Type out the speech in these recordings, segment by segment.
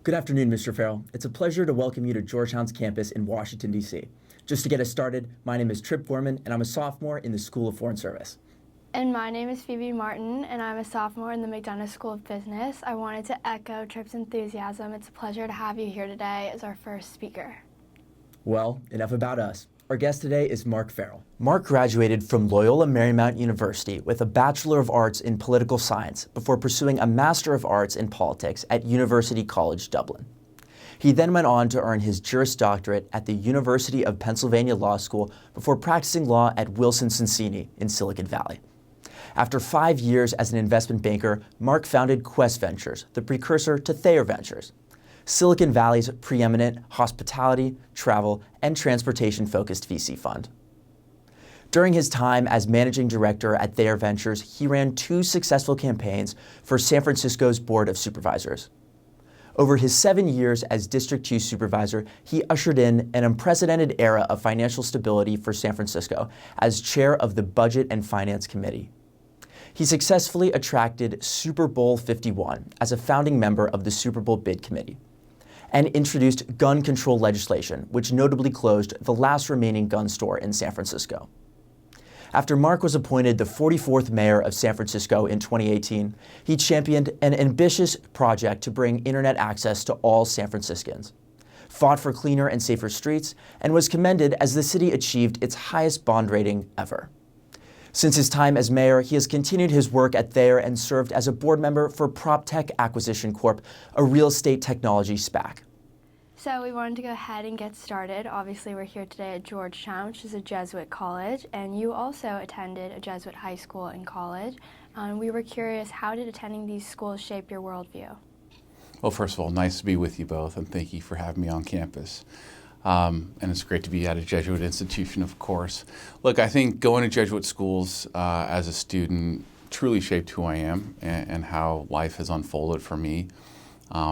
Good afternoon, Mr. Farrell. It's a pleasure to welcome you to Georgetown's campus in Washington, D.C. Just to get us started, my name is Trip Gorman, and I'm a sophomore in the School of Foreign Service. And my name is Phoebe Martin, and I'm a sophomore in the McDonough School of Business. I wanted to echo Trip's enthusiasm. It's a pleasure to have you here today as our first speaker. Well, enough about us. Our guest today is Mark Farrell. Mark graduated from Loyola Marymount University with a Bachelor of Arts in Political Science before pursuing a Master of Arts in Politics at University College Dublin. He then went on to earn his Juris Doctorate at the University of Pennsylvania Law School before practicing law at Wilson Sonsini in Silicon Valley. After 5 years as an investment banker, Mark founded Quest Ventures, the precursor to Thayer Ventures, Silicon Valley's preeminent hospitality, travel, and transportation-focused VC fund. During his time as managing director at Thayer Ventures, he ran 2 successful campaigns for San Francisco's Board of Supervisors. Over his 7 years as District 2 supervisor, he ushered in an unprecedented era of financial stability for San Francisco as chair of the Budget and Finance Committee. He successfully attracted Super Bowl 51 as a founding member of the Super Bowl Bid Committee, and introduced gun control legislation, which notably closed the last remaining gun store in San Francisco. After Mark was appointed the 44th mayor of San Francisco in 2018, he championed an ambitious project to bring internet access to all San Franciscans, fought for cleaner and safer streets, and was commended as the city achieved its highest bond rating ever. Since his time as mayor, he has continued his work at Thayer and served as a board member for PropTech Acquisition Corp., a real estate technology SPAC. So we wanted to go ahead and get started. Obviously, we're here today at Georgetown, which is a Jesuit college, and you also attended a Jesuit high school and college. We were curious, how did attending these schools shape your worldview? Well, first of all, nice to be with you both, and thank you for having me on campus. And it's great to be at a Jesuit institution, of course. Look, I think going to Jesuit schools as a student truly shaped who I am and how life has unfolded for me.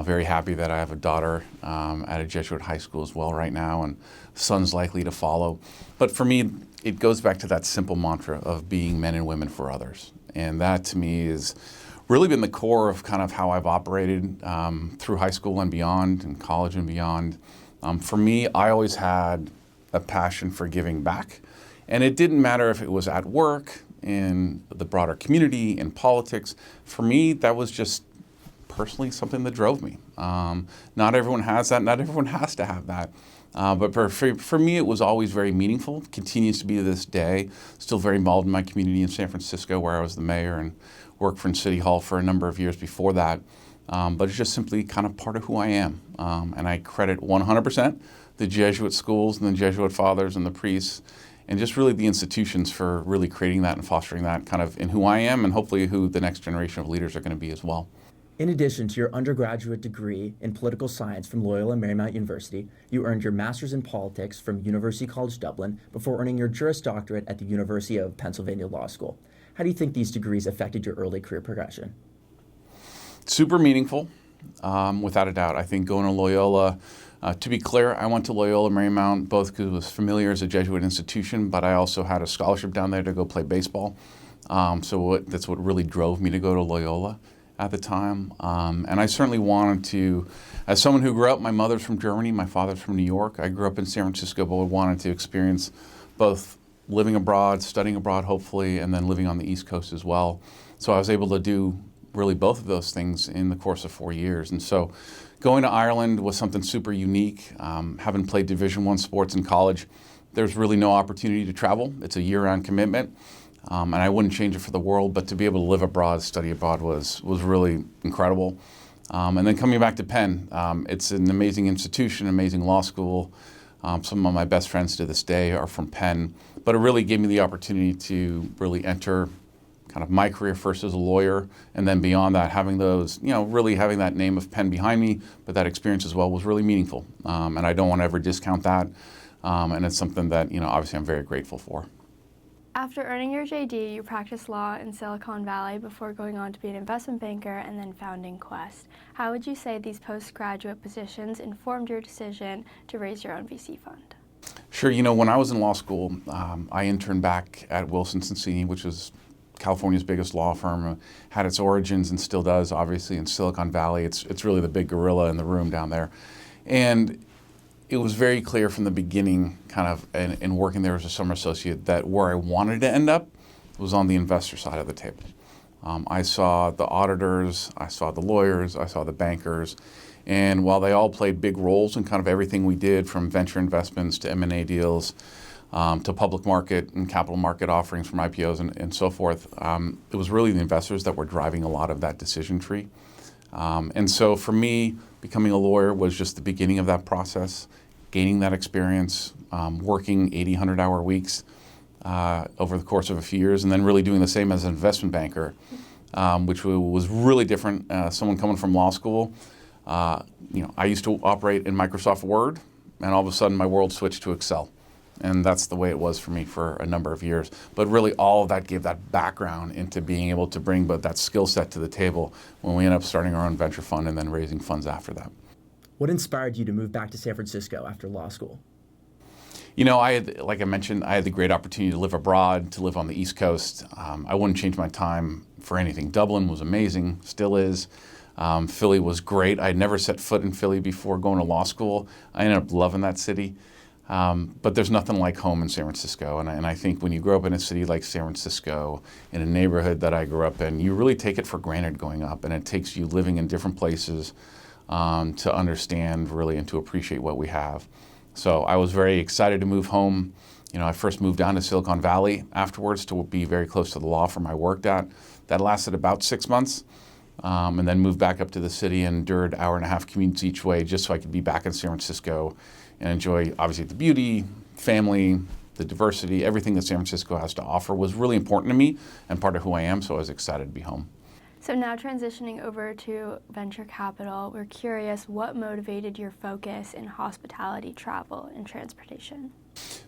Very happy that I have a daughter at a Jesuit high school as well right now, and son's likely to follow. But for me, it goes back to that simple mantra of being men and women for others. And that to me has really been the core of kind of how I've operated through high school and beyond, and college and beyond. For me, I always had a passion for giving back, and it didn't matter if it was at work, in the broader community, in politics. For me, that was just personally something that drove me. Not everyone has that, not everyone has to have that. But for me, it was always very meaningful, continues to be to this day. Still very involved in my community in San Francisco, where I was the mayor and worked for City Hall for a number of years before that. But it's just simply kind of part of who I am. And I credit 100% the Jesuit schools and the Jesuit fathers and the priests and just really the institutions for really creating that and fostering that kind of in who I am and hopefully who the next generation of leaders are going to be as well. In addition to your undergraduate degree in political science from Loyola Marymount University, you earned your master's in politics from University College Dublin before earning your Juris Doctorate at the University of Pennsylvania Law School. How do you think these degrees affected your early career progression? Super meaningful, without a doubt. I think going to Loyola, to be clear, I went to Loyola Marymount both because it was familiar as a Jesuit institution, but I also had a scholarship down there to go play baseball. That's what really drove me to go to Loyola at the time. And I certainly wanted to, as someone who grew up, my mother's from Germany, my father's from New York. I grew up in San Francisco, but wanted to experience both living abroad, studying abroad hopefully, and then living on the East Coast as well. So I was able to do really both of those things in the course of 4 years. And so going to Ireland was something super unique. Having played Division I sports in college, there's really no opportunity to travel. It's a year-round commitment. And I wouldn't change it for the world, but to be able to live abroad, study abroad was really incredible. And then coming back to Penn, it's an amazing institution, amazing law school. Some of my best friends to this day are from Penn, but it really gave me the opportunity to really enter kind of my career first as a lawyer, and then beyond that, having those, really having that name of Penn behind me, but that experience as well was really meaningful. And I don't want to ever discount that. And it's something that, obviously I'm very grateful for. After earning your JD, you practiced law in Silicon Valley before going on to be an investment banker and then founding Quest. How would you say these postgraduate positions informed your decision to raise your own VC fund? Sure. When I was in law school, I interned back at Wilson Sonsini, which was California's biggest law firm, had its origins and still does, obviously, in Silicon Valley. It's really the big gorilla in the room down there. And it was very clear from the beginning, kind of, in working there as a summer associate, that where I wanted to end up was on the investor side of the table. I saw the auditors, I saw the lawyers, I saw the bankers, and while they all played big roles in kind of everything we did, from venture investments to M&A deals, to public market and capital market offerings from IPOs and so forth, it was really the investors that were driving a lot of that decision tree. And so for me, becoming a lawyer was just the beginning of that process, gaining that experience, working 80, 100-hour weeks over the course of a few years, and then really doing the same as an investment banker, which was really different. Someone coming from law school, I used to operate in Microsoft Word, and all of a sudden my world switched to Excel. And that's the way it was for me for a number of years. But really all of that gave that background into being able to bring that skill set to the table when we ended up starting our own venture fund and then raising funds after that. What inspired you to move back to San Francisco after law school? Like I mentioned, I had the great opportunity to live abroad, to live on the East Coast. I wouldn't change my time for anything. Dublin was amazing, still is. Philly was great. I had never set foot in Philly before going to law school. I ended up loving that city. But there's nothing like home in San Francisco. And I think when you grow up in a city like San Francisco, in a neighborhood that I grew up in, you really take it for granted going up. And it takes you living in different places to understand really and to appreciate what we have. So I was very excited to move home. I first moved down to Silicon Valley afterwards to be very close to the law firm I worked at. That lasted about 6 months. And then moved back up to the city and endured hour-and-a-half commutes each way just so I could be back in San Francisco and enjoy, obviously, the beauty, family, the diversity, everything that San Francisco has to offer was really important to me and part of who I am, so I was excited to be home. So now transitioning over to venture capital, we're curious what motivated your focus in hospitality, travel, and transportation?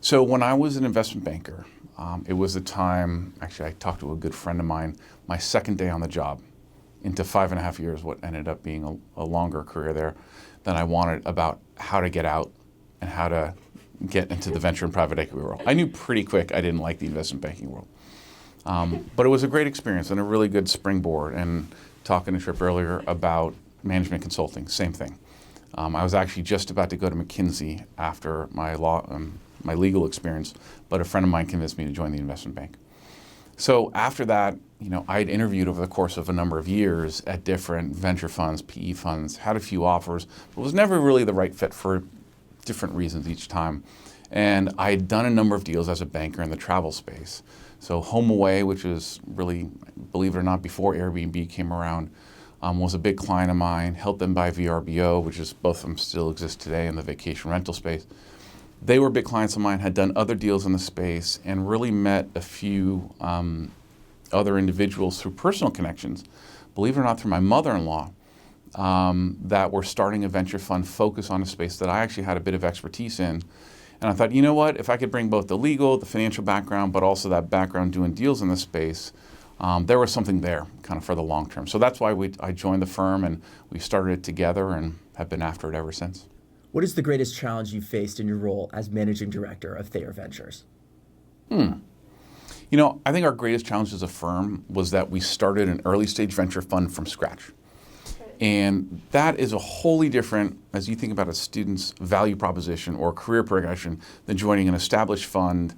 So when I was an investment banker, it was the time, actually I talked to a good friend of mine, my second day on the job, into 5.5 years, what ended up being a longer career there than I wanted, about how to get out and how to get into the venture and private equity world. I knew pretty quick I didn't like the investment banking world. But it was a great experience and a really good springboard. And talking to Tripp earlier about management consulting, same thing. I was actually just about to go to McKinsey after my legal experience, but a friend of mine convinced me to join the investment bank. So after that, I had interviewed over the course of a number of years at different venture funds, PE funds, had a few offers, but was never really the right fit for different reasons each time. And I had done a number of deals as a banker in the travel space. So HomeAway, which is really, believe it or not, before Airbnb came around, was a big client of mine. Helped them buy VRBO, which is, both of them still exist today in the vacation rental space. They were big clients of mine, had done other deals in the space, and really met a few other individuals through personal connections, believe it or not, through my mother-in-law, that were starting a venture fund focused on a space that I actually had a bit of expertise in. And I thought, you know what, if I could bring both the legal, the financial background, but also that background doing deals in this space, there was something there kind of for the long term. So that's why I joined the firm, and we started it together and have been after it ever since. What is the greatest challenge you faced in your role as managing director of Thayer Ventures? I think our greatest challenge as a firm was that we started an early stage venture fund from scratch. And that is a wholly different, as you think about a student's value proposition or career progression, than joining an established fund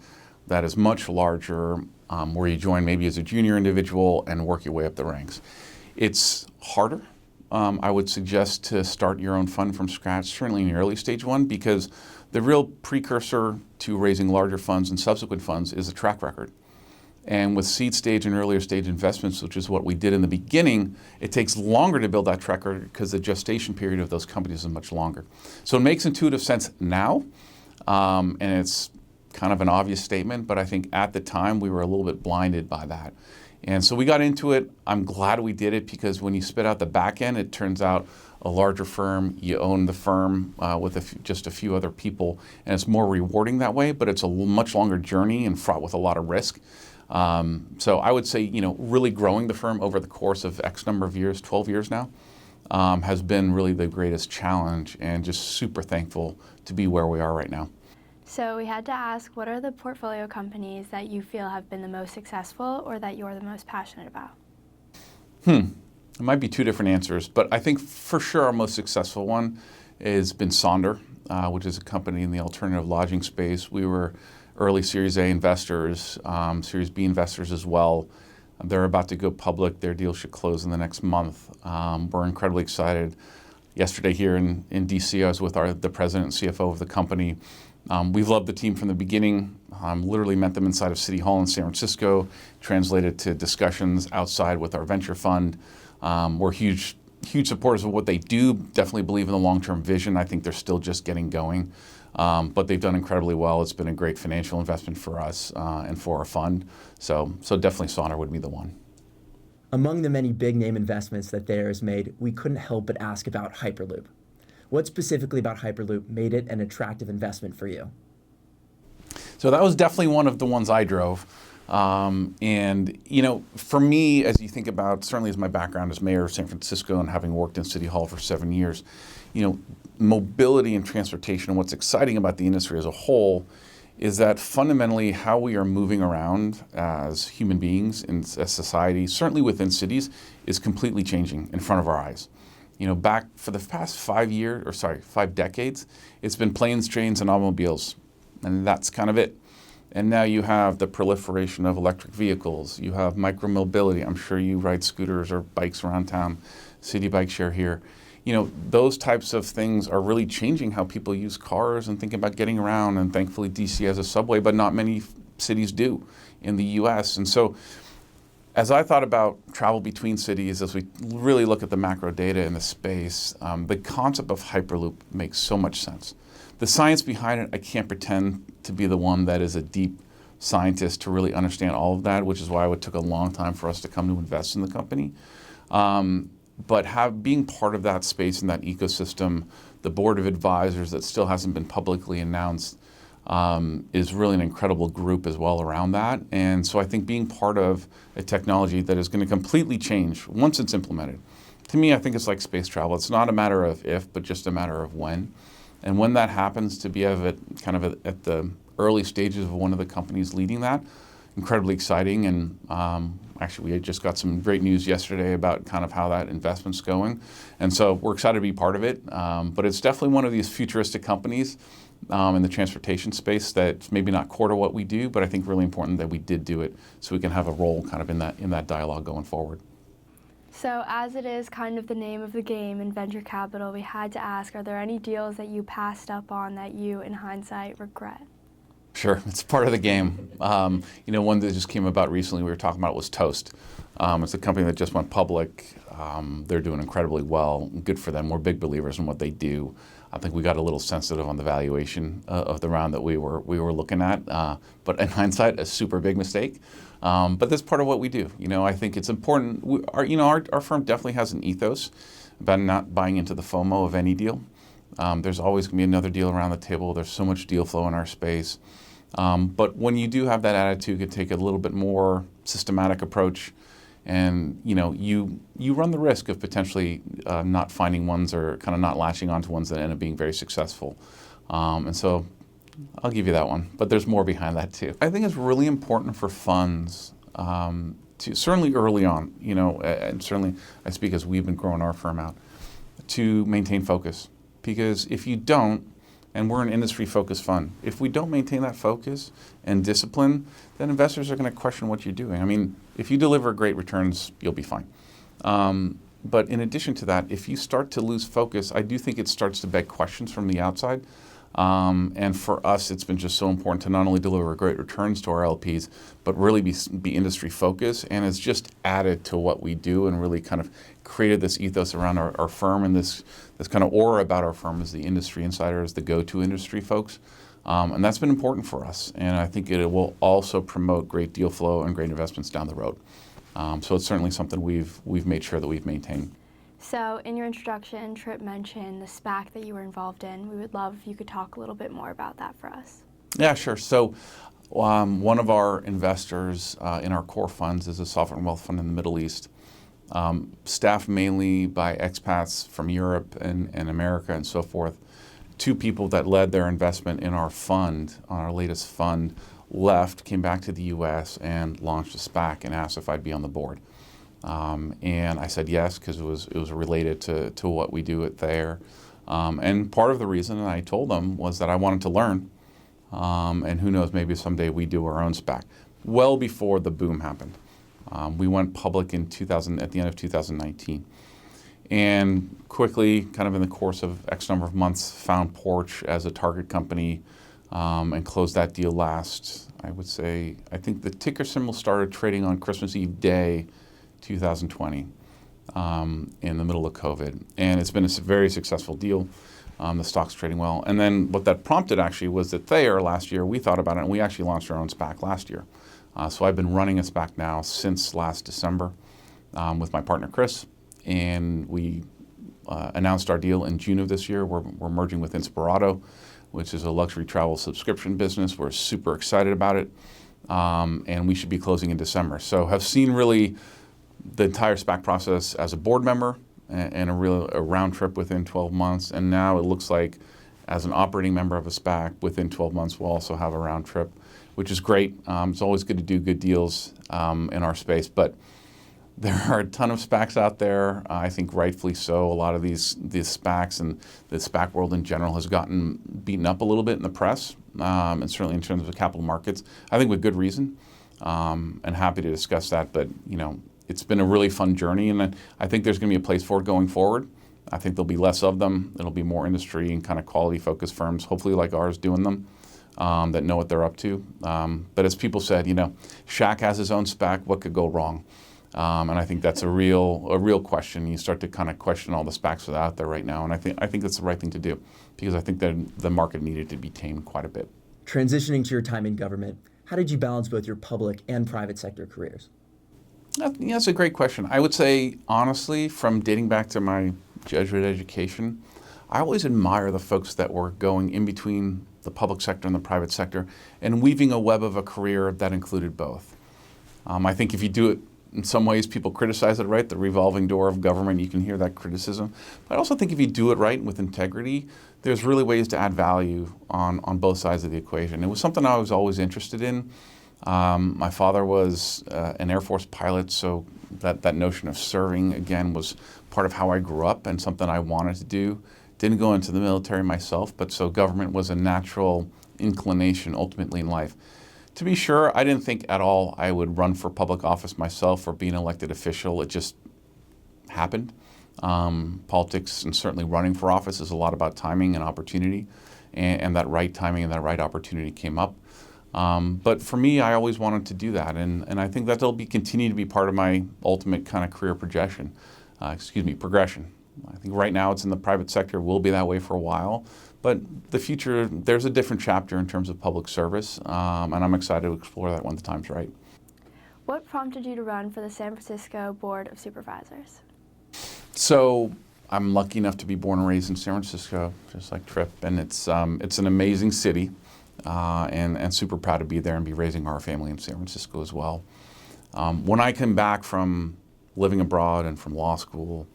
that is much larger, where you join maybe as a junior individual and work your way up the ranks. It's harder. I would suggest to start your own fund from scratch, certainly in the early stage one, because the real precursor to raising larger funds and subsequent funds is a track record. And with seed stage and earlier stage investments, which is what we did in the beginning, it takes longer to build that track record because the gestation period of those companies is much longer. So it makes intuitive sense now, and it's kind of an obvious statement, but I think at the time we were a little bit blinded by that. And so we got into it. I'm glad we did it, because when you spit out the back end, it turns out a larger firm, you own the firm with just a few other people, and it's more rewarding that way, but it's a much longer journey and fraught with a lot of risk. So I would say, really growing the firm over the course of X number of years, 12 years now, has been really the greatest challenge, and just super thankful to be where we are right now. So we had to ask, what are the portfolio companies that you feel have been the most successful or that you're the most passionate about? It might be two different answers, but I think for sure our most successful one has been Sonder, which is a company in the alternative lodging space. We were early Series A investors, Series B investors as well. They're about to go public. Their deal should close in the next month. We're incredibly excited. Yesterday here in DC, I was with the president and CFO of the company. We've loved the team from the beginning. Literally met them inside of City Hall in San Francisco, translated to discussions outside with our venture fund. We're huge supporters of what they do, definitely believe in the long-term vision. I think they're still just getting going, but they've done incredibly well. It's been a great financial investment for us and for our fund. So definitely Sonder would be the one. Among the many big name investments that Thayer has made, we couldn't help but ask about Hyperloop. What specifically about Hyperloop made it an attractive investment for you? So that was definitely one of the ones I drove. And, for me, as you think about, certainly as my background as mayor of San Francisco and having worked in City Hall for 7 years, mobility and transportation and what's exciting about the industry as a whole is that fundamentally how we are moving around as human beings in a society, certainly within cities, is completely changing in front of our eyes. Back for the past 5 decades, it's been planes, trains, and automobiles, and that's kind of it. And now you have the proliferation of electric vehicles. You have micromobility. I'm sure you ride scooters or bikes around town, city bike share here. Those types of things are really changing how people use cars and think about getting around. And thankfully, DC has a subway, but not many cities do in the US. And so as I thought about travel between cities, as we really look at the macro data in the space, the concept of Hyperloop makes so much sense. The science behind it, I can't pretend to be the one that is a deep scientist to really understand all of that, which is why it took a long time for us to come to invest in the company. But being part of that space and that ecosystem, the board of advisors that still hasn't been publicly announced, is really an incredible group as well around that. And so I think being part of a technology that is going to completely change once it's implemented. To me, I think it's like space travel. It's not a matter of if, but just a matter of when. And when that happens, to be at the early stages of one of the companies leading that, incredibly exciting. And actually, we had just got some great news yesterday about kind of how that investment's going. And so we're excited to be part of it. But it's definitely one of these futuristic companies in the transportation space that's maybe not core to what we do, but I think really important that we did do it so we can have a role kind of in that dialogue going forward. So as it is kind of the name of the game in venture capital, we had to ask, are there any deals that you passed up on that you, in hindsight, regret? Sure, it's part of the game. One that just came about recently we were talking about was Toast. It's a company that just went public. They're doing incredibly well. Good for them. We're big believers in what they do. I think we got a little sensitive on the valuation of the round that we were looking at. But in hindsight, a super big mistake. But that's part of what we do. I think it's important. Our firm definitely has an ethos about not buying into the FOMO of any deal. There's always going to be another deal around the table. There's so much deal flow in our space. But when you do have that attitude, you can take a little bit more systematic approach, and you run the risk of potentially not finding ones or kind of not latching onto ones that end up being very successful. And so I'll give you that one, but there's more behind that too. I think it's really important for funds to, certainly early on, and certainly I speak as we've been growing our firm out, to maintain focus. Because if you don't, and we're an industry-focused fund, if we don't maintain that focus and discipline, then investors are going to question what you're doing. I mean, if you deliver great returns, you'll be fine. But in addition to that, if you start to lose focus, I do think it starts to beg questions from the outside. And for us, it's been just so important to not only deliver great returns to our LPs, but really be industry focused. And it's just added to what we do and really kind of created this ethos around our firm and this kind of aura about our firm as the industry insider, as the go-to industry folks. And that's been important for us. And I think it will also promote great deal flow and great investments down the road. So it's certainly something we've made sure that we've maintained. So in your introduction, Tripp mentioned the SPAC that you were involved in. We would love if you could talk a little bit more about that for us. Yeah, sure. So one of our investors in our core funds is a sovereign wealth fund in the Middle East, staffed mainly by expats from Europe and America and so forth, two people that led their investment in our fund, on our latest fund, left, came back to the U.S. and launched a SPAC and asked if I'd be on the board. And I said yes, because it was related to what we do at Thayer. And part of the reason I told them was that I wanted to learn. And who knows, maybe someday we do our own SPAC. Well before the boom happened. We went public at the end of 2019. And quickly, kind of in the course of X number of months, found Porch as a target company and closed that deal last, I would say, I think the ticker symbol started trading on Christmas Eve Day, 2020, in the middle of COVID. And it's been a very successful deal. The stock's trading well. And then what that prompted actually was that Thayer last year, we thought about it and we actually launched our own SPAC last year. So I've been running a SPAC now since last December with my partner Chris. And we announced our deal in June of this year. We're merging with Inspirato, which is a luxury travel subscription business. We're super excited about it. And we should be closing in December. So have seen really the entire SPAC process as a board member and a round trip within 12 months. And now it looks like as an operating member of a SPAC within 12 months, we'll also have a round trip, which is great. It's always good to do good deals in our space. But there are a ton of SPACs out there. I think rightfully so. A lot of these SPACs and the SPAC world in general has gotten beaten up a little bit in the press, and certainly in terms of capital markets. I think with good reason, and happy to discuss that. But it's been a really fun journey, and I think there's going to be a place for it going forward. I think there'll be less of them. It'll be more industry and kind of quality-focused firms, hopefully like ours, doing them. That know what they're up to. But as people said, Shaq has his own SPAC. What could go wrong? And I think that's a real question. You start to kind of question all the SPACs that are out there right now, and I think that's the right thing to do because I think that the market needed to be tamed quite a bit. Transitioning to your time in government, how did you balance both your public and private sector careers? That's a great question. I would say, honestly, from dating back to my Jesuit education, I always admire the folks that were going in between the public sector and the private sector and weaving a web of a career that included both. I think if you do it, in some ways people criticize it, right? The revolving door of government, you can hear that criticism. But I also think if you do it right with integrity, there's really ways to add value on both sides of the equation. It was something I was always interested in. My father was an Air Force pilot, so that notion of serving, again, was part of how I grew up and something I wanted to do. Didn't go into the military myself, but so government was a natural inclination ultimately in life. To be sure, I didn't think at all I would run for public office myself or be an elected official. It just happened. Politics and certainly running for office is a lot about timing and opportunity, and that right timing and that right opportunity came up. But for me, I always wanted to do that, and I think that'll continue to be part of my ultimate kind of career progression. I think right now it's in the private sector, will be that way for a while, but the future, there's a different chapter in terms of public service, and I'm excited to explore that when the time's right. What prompted you to run for the San Francisco Board of Supervisors? So I'm lucky enough to be born and raised in San Francisco, just like Tripp, and it's an amazing city, and super proud to be there and be raising our family in San Francisco as well. When I came back from living abroad and from law school,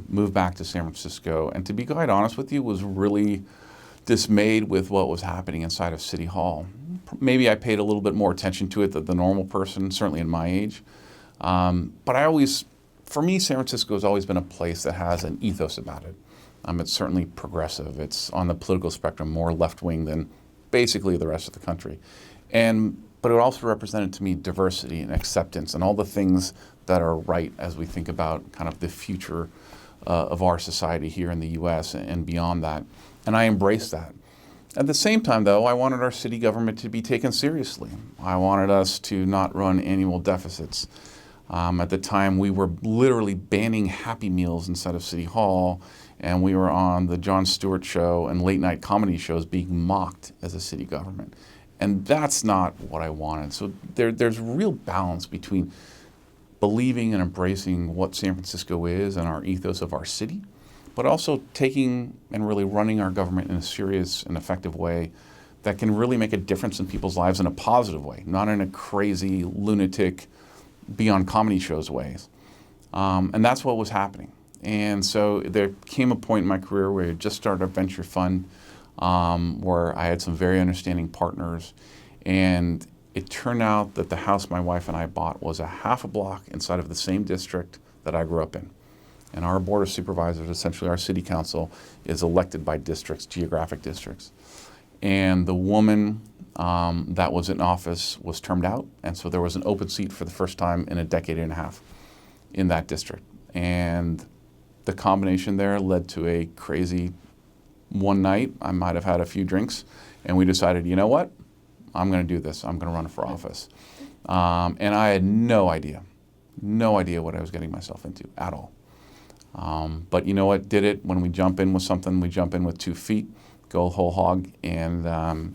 moved back to San Francisco, and to be quite honest with you, was really dismayed with what was happening inside of City Hall. Maybe I paid a little bit more attention to it than the normal person, certainly in my age. But for me, San Francisco has always been a place that has an ethos about it. It's certainly progressive. It's on the political spectrum more left-wing than basically the rest of the country. But it also represented to me diversity and acceptance and all the things that are right as we think about kind of the future of our society here in the U.S. and beyond that. And I embraced that. At the same time, though, I wanted our city government to be taken seriously. I wanted us to not run annual deficits. At the time, we were literally banning Happy Meals inside of City Hall, and we were on the Jon Stewart show and late-night comedy shows being mocked as a city government. And that's not what I wanted. So there's real balance between believing and embracing what San Francisco is and our ethos of our city, but also taking and really running our government in a serious and effective way that can really make a difference in people's lives in a positive way, not in a crazy, lunatic, be on comedy shows ways. And that's what was happening. And so there came a point in my career where I just started a venture fund where I had some very understanding partners. And it turned out that the house my wife and I bought was a half a block inside of the same district that I grew up in. And our board of supervisors, essentially our city council, is elected by districts, geographic districts. And the woman that was in office was termed out, and so there was an open seat for the first time in a decade and a half in that district. And the combination there led to a crazy one night. I might have had a few drinks, and we decided, you know what? I'm going to do this. I'm going to run for office. And I had no idea what I was getting myself into at all. But you know what? Did it. When we jump in with something, we jump in with 2 feet, go whole hog, and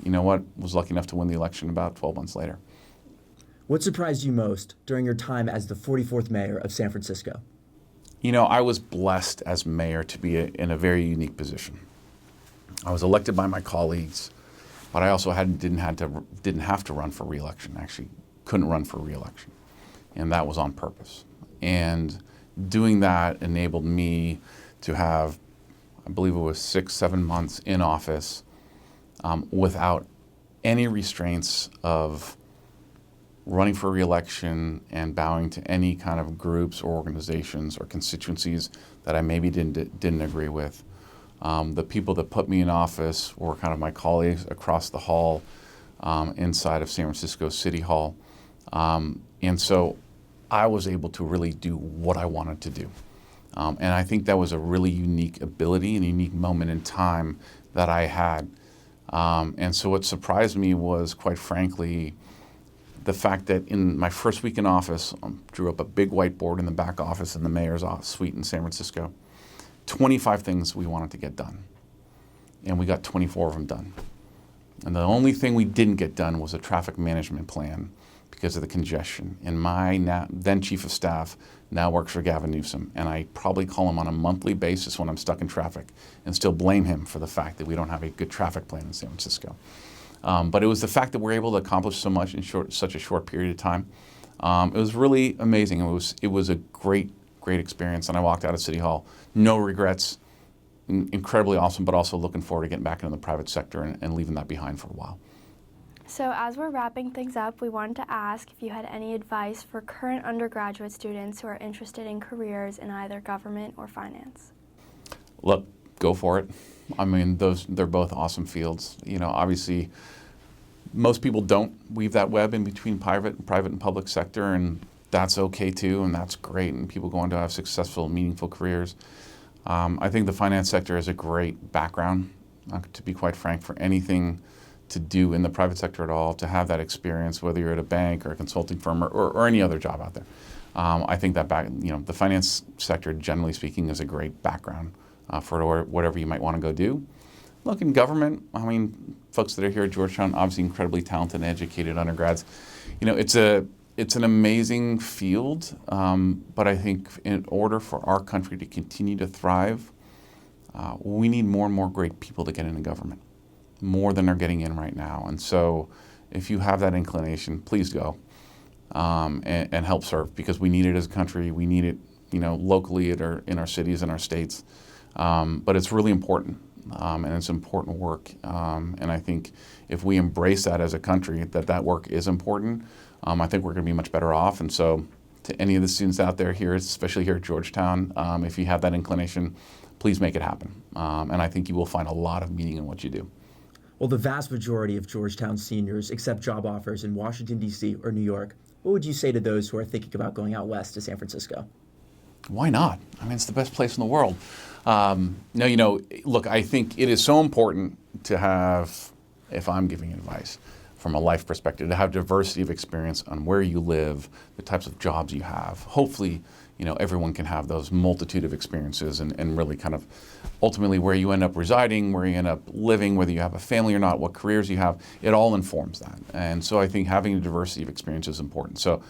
you know what? Was lucky enough to win the election about 12 months later. What surprised you most during your time as the 44th mayor of San Francisco? You know, I was blessed as mayor to be in a very unique position. I was elected by my colleagues, but I also didn't have to run for re-election. Actually, couldn't run for re-election, and that was on purpose. And doing that enabled me to have, I believe it was 6-7 months in office without any restraints of running for re-election and bowing to any kind of groups or organizations or constituencies that I maybe didn't agree with. The people that put me in office were kind of my colleagues across the hall inside of San Francisco City Hall. And so I was able to really do what I wanted to do. And I think that was a really unique ability and a unique moment in time that I had. And so what surprised me was, quite frankly, the fact that in my first week in office, drew up a big whiteboard in the back office in the mayor's suite in San Francisco, 25 things we wanted to get done. And we got 24 of them done. And the only thing we didn't get done was a traffic management plan because of the congestion. And my then chief of staff now works for Gavin Newsom, and I probably call him on a monthly basis when I'm stuck in traffic and still blame him for the fact that we don't have a good traffic plan in San Francisco. But it was the fact that we're able to accomplish so much in such a short period of time. It was really amazing. It was a great experience, and I walked out of City Hall, no regrets, incredibly awesome, but also looking forward to getting back into the private sector and leaving that behind for a while. So as we're wrapping things up, we wanted to ask if you had any advice for current undergraduate students who are interested in careers in either government or finance. Look, go for it. I mean, they're both awesome fields. You know, obviously, most people don't weave that web in between private and public sector, and that's okay too, and that's great, and people go on to have successful, meaningful careers. I think the finance sector is a great background, to be quite frank, for anything to do in the private sector at all, to have that experience, whether you're at a bank or a consulting firm or any other job out there. I think that the finance sector, generally speaking, is a great background for whatever you might want to go do. Look, in government, I mean, folks that are here at Georgetown, obviously incredibly talented and educated undergrads. You know, it's an amazing field, but I think in order for our country to continue to thrive, we need more and more great people to get into government, more than are getting in right now. And so if you have that inclination, please go and help serve, because we need it as a country. We need it, you know, locally in our cities and our states. But it's really important, and it's important work. And I think if we embrace that as a country, that work is important, I think we're going to be much better off. And so to any of the students out there here, especially here at Georgetown, if you have that inclination, please make it happen. And I think you will find a lot of meaning in what you do. Well, the vast majority of Georgetown seniors accept job offers in Washington, D.C. or New York. What would you say to those who are thinking about going out west to San Francisco? Why not? I mean, it's the best place in the world. No, you know, look, I think it is so important to have, if I'm giving advice from a life perspective, to have diversity of experience on where you live, the types of jobs you have. Hopefully, you know, everyone can have those multitude of experiences and really kind of ultimately where you end up residing, where you end up living, whether you have a family or not, what careers you have, it all informs that. And so I think having a diversity of experience is important. So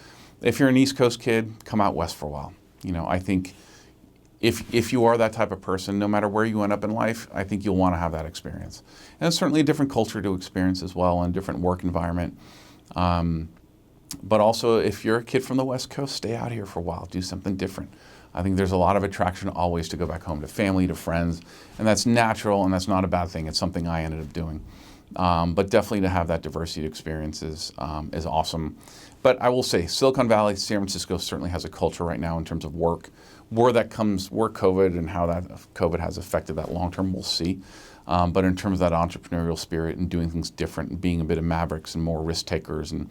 if you're an East Coast kid, come out west for a while. You know, I think if you are that type of person, no matter where you end up in life, I think you'll want to have that experience. And it's certainly a different culture to experience as well, and a different work environment. But also, if you're a kid from the West Coast, stay out here for a while, do something different. I think there's a lot of attraction always to go back home to family, to friends, and that's natural and that's not a bad thing. It's something I ended up doing. But definitely to have that diversity of experiences is awesome. But I will say, Silicon Valley, San Francisco certainly has a culture right now in terms of work. Where COVID and how that COVID has affected that long term, we'll see. But in terms of that entrepreneurial spirit and doing things different and being a bit of mavericks and more risk takers and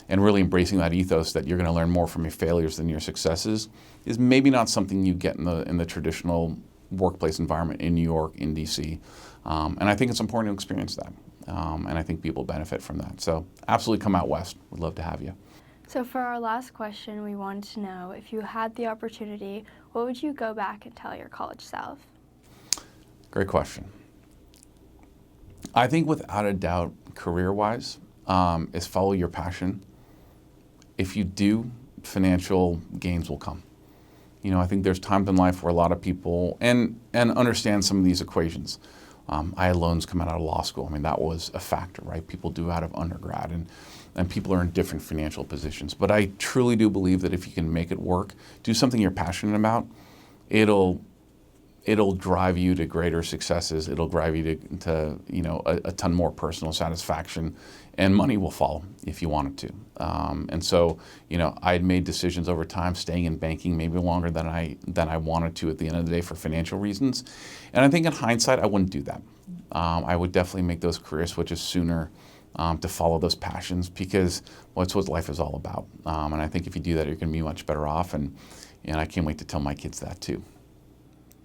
really embracing that ethos that you're going to learn more from your failures than your successes is maybe not something you get in the traditional workplace environment in New York, in DC. And I think it's important to experience that. And I think people benefit from that. So absolutely come out west. We'd love to have you. So for our last question, we wanted to know, if you had the opportunity, what would you go back and tell your college self? Great question. I think without a doubt, career-wise, is follow your passion. If you do, financial gains will come. You know, I think there's times in life where a lot of people, and understand some of these equations. I had loans come out of law school. I mean, that was a factor, right? People do out of undergrad, and people are in different financial positions. But I truly do believe that if you can make it work, do something you're passionate about, it'll drive you to greater successes. It'll drive you to a ton more personal satisfaction, and money will follow if you want it to. And so, I had made decisions over time, staying in banking maybe longer than I wanted to at the end of the day for financial reasons. And I think in hindsight, I wouldn't do that. I would definitely make those career switches sooner to follow those passions, because it's what life is all about. And I think if you do that, you're going to be much better off. And I can't wait to tell my kids that too.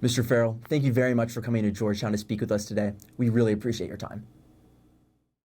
Mr. Farrell, thank you very much for coming to Georgetown to speak with us today. We really appreciate your time.